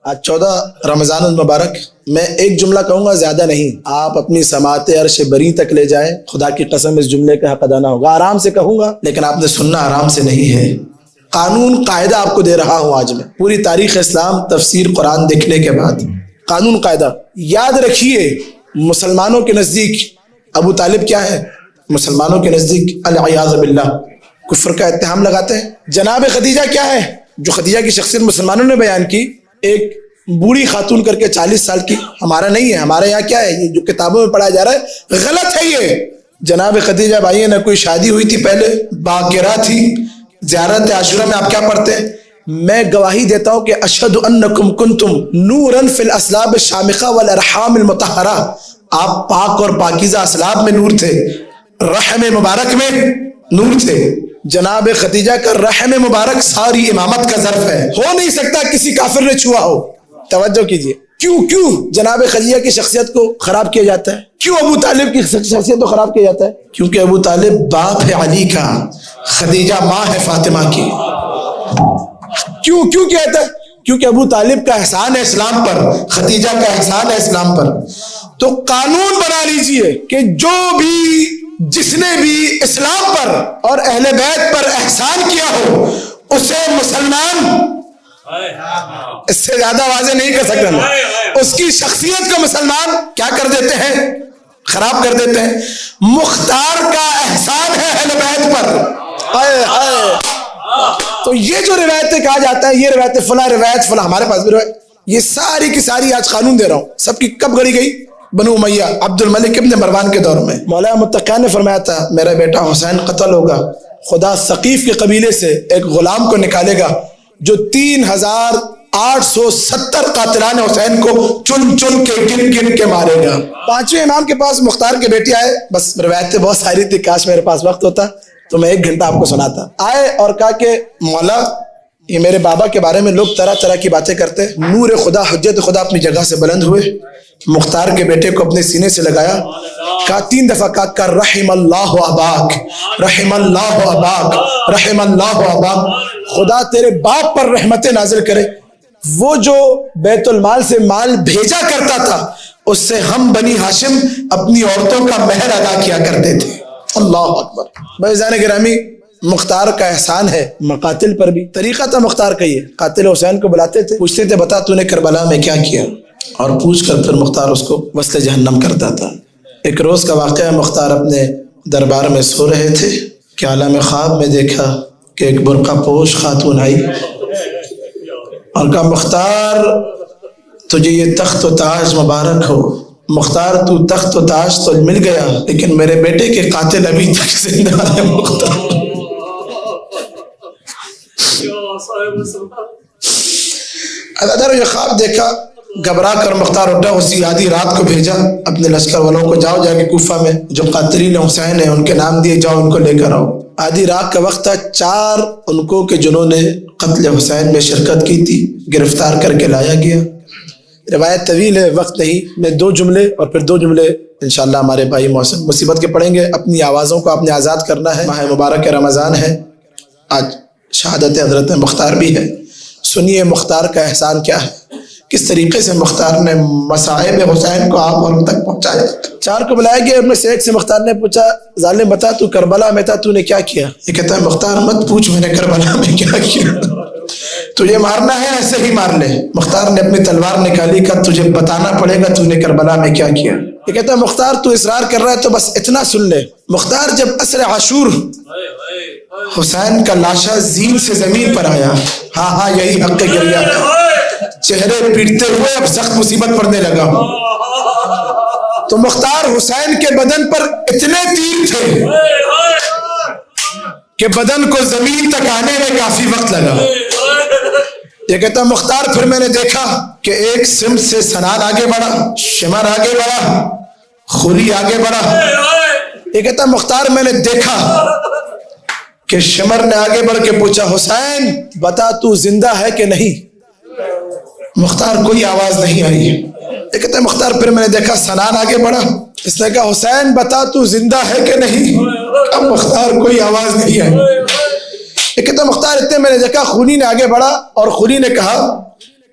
آج 14 رمضان المبارک. میں ایک جملہ کہوں گا، زیادہ نہیں. آپ اپنی سماعت عرش بری تک لے جائیں، خدا کی قسم اس جملے کا حق ادا نہ ہوگا. آرام سے کہوں گا لیکن آپ نے سننا آرام سے نہیں ہے. قانون قاعدہ آپ کو دے رہا ہوں آج میں، پوری تاریخ اسلام تفسیر قرآن دیکھنے کے بعد. قانون قاعدہ یاد رکھیے. مسلمانوں کے نزدیک ابو طالب کیا ہے؟ مسلمانوں کے نزدیک العیاذ باللہ کفر کا اتہام لگاتے ہیں. جناب خدیجہ کیا ہے؟ جو خدیجہ کی شخصیت مسلمانوں نے بیان کی، ایک بوڑھی خاتون کر کے 40 سال کی. ہمارا نہیں ہے، ہمارے یہاں کیا ہے؟ یہ جو کتابوں میں پڑھا جا رہا ہے غلط ہے. یہ جناب خدیجہ بھائی نہ کوئی شادی ہوئی تھی پہلے، باقرہ تھی. زیارت عاشورہ میں آپ کیا پڑھتے ہیں؟ میں گواہی دیتا ہوں کہ اشہد انکم کنتم نورا فی الاسلاب الشامخہ والارحام المطہرہ. آپ پاک اور پاکیزہ اسلاب میں نور تھے، رحم مبارک میں نور تھے. جناب خدیجہ کا رحم مبارک ساری امامت کا ظرف ہے. ہو نہیں سکتا کسی کافر نے چھوا ہو. توجہ کیجئے. کیوں جناب خدیجہ کی شخصیت کو خراب کیا جاتا ہے؟ کیوں ابو طالب کی شخصیت کو خراب کیا جاتا ہے؟ کیونکہ ابو طالب باپ ہے علی کا، خدیجہ ماں ہے فاطمہ کی. کیوں کہتا ہے؟ کیونکہ ابو طالب کا احسان ہے اسلام پر، خدیجہ کا احسان ہے اسلام پر. تو قانون بنا لیجئے کہ جو بھی جس نے بھی اسلام پر اور اہل بیت پر احسان کیا ہو اسے مسلمان، اس سے زیادہ واضح نہیں کر سکتا میں، اس کی شخصیت کو مسلمان کیا کر دیتے ہیں؟ خراب کر دیتے ہیں. مختار کا احسان ہے اہل بیت پر. تو یہ جو روایتیں کہا جاتا ہے، یہ روایتیں فلاں روایت فلاں، ہمارے پاس بھی روایت، یہ ساری کی ساری آج قانون دے رہا ہوں. سب کی کب گڑی گئی؟ بنو امیہ عبد الملک ابن مروان کے دور میں. مولانا متقیٰ نے فرمایا تھا میرا بیٹا حسین قتل ہوگا، خدا ثقیف کے قبیلے سے ایک غلام کو نکالے گا جو 3870 قاتلان حسین کو چن چن کے گن کے مارے گا. 5ویں امام کے پاس مختار کے بیٹے آئے. بس روایتیں بہت ساری تھی، کاش میرے پاس وقت ہوتا تو میں 1 گھنٹہ آپ کو سناتا. آئے اور کہا کہ مولا یہ میرے بابا کے بارے میں لوگ طرح طرح کی باتیں کرتے. نور خدا حجت خدا اپنی جگہ سے بلند ہوئے، مختار کے بیٹے کو اپنے سینے سے لگایا، کہا 3 دفعہ کہا رحم اللہ اباک، رحم اللہ اباک، رحم اللہ اباک. خدا تیرے باپ پر رحمت نازل کرے. وہ جو بیت المال سے مال بھیجا کرتا تھا اس سے ہم بنی ہاشم اپنی عورتوں کا مہر ادا کیا کرتے تھے. اللہ اکبر. بھائیزان گرامی، مختار کا احسان ہے مقاتل پر بھی. طریقہ تھا مختار کا یہ، قاتل حسین کو بلاتے تھے، پوچھتے تھے بتا تو نے کربلا میں کیا کیا، اور پوچھ کر پھر مختار اس کو وصل جہنم کرتا تھا. ایک روز کا واقعہ، مختار اپنے دربار میں سو رہے تھے کہ عالم خواب میں دیکھا کہ ایک برقع پوش خاتون آئی اور کہا مختار تجھے یہ تخت و تاج مبارک ہو. مختار تو تخت و تاج تو مل گیا لیکن میرے بیٹے کے قاتل ابھی تک زندہ ہے. مختار ادھر یہ خواب دیکھا، گھبرا کر مختار اٹھا، اسی آدھی رات کو بھیجا اپنے لشکر والوں کو، جاؤ جا کے کوفہ میں جو قاتلین حسین ہیں ان کے نام دیے، جاؤ ان کو لے کر آؤ. آدھی رات کا وقت تھا. 4 ان کو کہ جنہوں نے قتل حسین میں شرکت کی تھی گرفتار کر کے لایا گیا. روایت طویل ہے، وقت نہیں. میں 2 جملے اور پھر 2 جملے انشاءاللہ ہمارے بھائی محسن مصیبت کے پڑھیں گے. اپنی آوازوں کو آپ نے آزاد کرنا ہے. ماہ مبارک رمضان ہے، آج شہادت حضرت مختار بھی ہے. سنیے مختار کا احسان کیا ہے، کس طریقے سے مختار نے مصائب حسین کو آپ اور ان تک پہنچایا. 4 کو بلایا گیا، ان میں سے ایک سے مختار نے پوچھا ظالم بتا تو کربلا میں تھا، تو نے کیا کیا؟ یہ کہتا ہے مختار مت پوچھ میں نے کربلا میں کیا کیا، تجھے مارنا ہے ایسے ہی مار لے. مختار نے اپنی تلوار نکالی، کہا تجھے بتانا پڑے گا تو نے کربلا میں کیا کیا. یہ کہتا ہے مختار تو اصرار کر رہا ہے تو بس اتنا سن لے. مختار جب عصر عاشور حسین کا لاشا زین سے زمین پر آیا، ہاں یہی حق گریہ ہے، چہرے پیٹتے ہوئے اب سخت مصیبت پڑنے لگا ہوں. تو مختار حسین کے بدن پر اتنے تیر تھے کہ بدن کو زمین تک آنے میں کافی وقت لگا. یہ کہتا مختار پھر میں نے دیکھا کہ ایک سمت سے سنان آگے بڑھا، شمر آگے بڑھا، خوری آگے بڑھا. یہ کہتا مختار میں نے دیکھا کہ شمر نے آگے بڑھ کے پوچھا حسین بتا تو زندہ ہے کہ نہیں. مختار کوئی آواز نہیں آئی. یہ کہتا مختار پھر میں نے دیکھا سنان آگے بڑھا، اس نے کہا حسین بتا تو زندہ ہے کہ نہیں. اب مختار کوئی آواز نہیں آئی. یہ کہتا مختار اتنے میں نے دیکھا خونی نے آگے بڑھا اور خونی نے کہا